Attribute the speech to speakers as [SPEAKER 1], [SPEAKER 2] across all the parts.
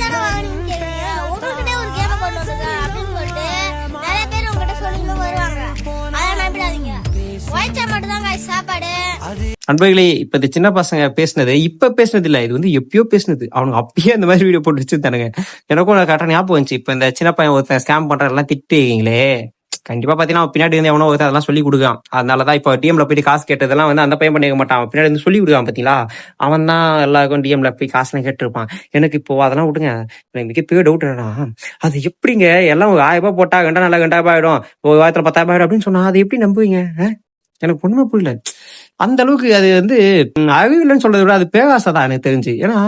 [SPEAKER 1] தானே வாங்குனீங்கன்னு கேக்குறீங்க. உங்ககிட்ட ஒரு கேம் கொண்டு வந்துருங்க அப்படின்னு சொல்லிட்டு நிறைய பேர் உங்ககிட்ட சொல்லிட்டு வருவாங்க. அதெல்லாம் நம்பிடாதீங்க. உழைச்சா மட்டும் தான் சாப்பாடு.
[SPEAKER 2] அன்பர்களே, இப்ப இந்த சின்ன பசங்க பேசினது இப்ப பேசினது இல்ல, இது வந்து எப்பயோ பேசினது. அவனுக்கு அப்பயே அந்த மாதிரி வீடியோ போட்டு வச்சிருந்தானுங்க. எனக்கும் கரெக்டா ஞாபகம் வந்துச்சு. இப்ப இந்த சின்ன பையன் ஒருத்தன் ஸ்கேம் பண்றதெல்லாம் திட்டுவீங்களே, கண்டிப்பா பாத்தீங்கன்னா அவன் பின்னாடி வந்து எவனோ ஒருத்தர் அதெல்லாம் சொல்லி கொடுக்கான். அதனாலதான் இப்ப டிஎம்ல போயிட்டு காசு கேட்டதெல்லாம் வந்து அந்த பையன் பண்ணிக்க மாட்டான், அவன் பின்னாடி வந்து சொல்லி கொடுக்கான். பாத்தீங்களா, அவன் தான் எல்லாருக்கும் டிஎம்ல போய் காசுலாம் கேட்டுருப்பான். எனக்கு இப்போ அதெல்லாம் விட்டுங்க, எனக்கு மிகப்பெரிய டவுட் என்னன்னா, அது எப்படிங்க எல்லாம் ஒரு 1000 ரூபாய் போட்டா கண்டா நல்லா 2000 ரூபாய் ஆயிடும், ஒரு வாரத்துல 10,000 ஆயிடும் அப்படின்னு சொன்னா அது எப்படி நம்புவீங்க? எனக்கு ஒண்ணுமே புரியல. அந்த அளவுக்கு அது வந்து அறிவியல்னு சொல்றதை விட அது பேராசை தான் எனக்கு தெரிஞ்சு. ஏன்னா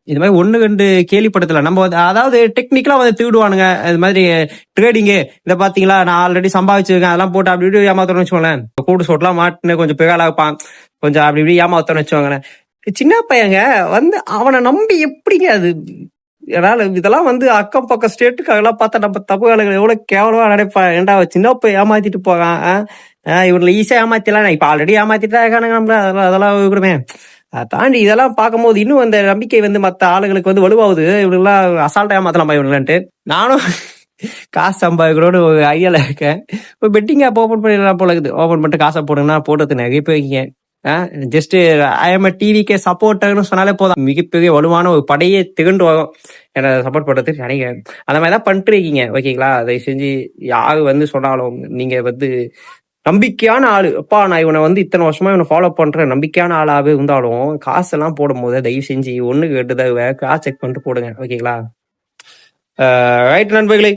[SPEAKER 2] இது மாதிரி 1-2 கேள்விப்பட்டதில்ல. நம்ம அதாவது டெக்னிக்கலா வந்து திருடுவானுங்க. இது மாதிரி ட்ரேடிங்கு இதை பாத்தீங்களா, நான் ஆல்ரெடி சம்பாதிச்சிருக்கேன் அதெல்லாம் போட்டு அப்படி இப்படி ஏமாத்தணும்னு வச்சுக்கோங்களேன். கூட்டு சோட்லாம் மாட்டுன்னு கொஞ்சம் பெகாலா இருப்பான், கொஞ்சம் அப்படி இப்படி ஏமாத்தணும்னு வச்சுக்கோங்களேன். சின்ன பையங்க வந்து அவனை நம்பி எப்படிங்க அது? அதனால இதெல்லாம் வந்து அக்கம் பக்கம் ஸ்டேட்டுக்காகலாம் பார்த்தா நம்ம தமிழர்கள் எவ்வளவு கேவலமா நினைப்பான். ஏன்டா சின்ன பையன் ஏமாத்திட்டு போறான், இவங்களை ஈஸியா ஏமாத்திடலாம், இப்ப ஆல்ரெடி ஏமாத்திட்டு தான் இருக்கானுங்க நம்மள, அதெல்லாம் விடுமே. அதை தாண்டி இதெல்லாம் பார்க்கும்போது இன்னும் அந்த நம்பிக்கை வந்து மற்ற ஆளுங்களுக்கு வந்து வலுவாகுது. இவங்கெல்லாம் அசால்ட்டா ஏமாத்தலாம் இவங்களான்ட்டு. நானும் காசு சம்பாதிக்கிறோன்னு ஒரு ஐடியால இருக்கேன். இப்போ பெட்டிங் ஆப் ஓப்பன் பண்ணிடலாம் போல இருக்குது. ஓப்பன் பண்ணிட்டு காசை போடுங்கன்னா போட்டது நிறைய பேர் ஜஸ்ட் ஐஎம் டிவிக்கே சப்போர்ட்டர்னு சொன்னாலே போதும், மிகப்பெரிய வலுவான ஒரு படையே திகண்டு வரும் என்ன சப்போர்ட் பண்றதுக்கு நினைக்கிறேன். அந்த மாதிரி தான் பண்ணிட்டு இருக்கீங்க, ஓகேங்களா? அதை செஞ்சு யாரு வந்து சொன்னாலும் நீங்க வந்து நம்பிக்கையான ஆளு, அப்பா நான் இவனை வந்து இத்தனை வருஷமா இவனை ஃபாலோ பண்ற நம்பிக்கையான ஆளாவே இருந்தாலும் காசெல்லாம் போடும் போது தயவு செஞ்சு 1 2 தடவை கிராஸ் செக் பண்ணிட்டு போடுங்க, ஓகேங்களா? ரைட் நண்பர்களே.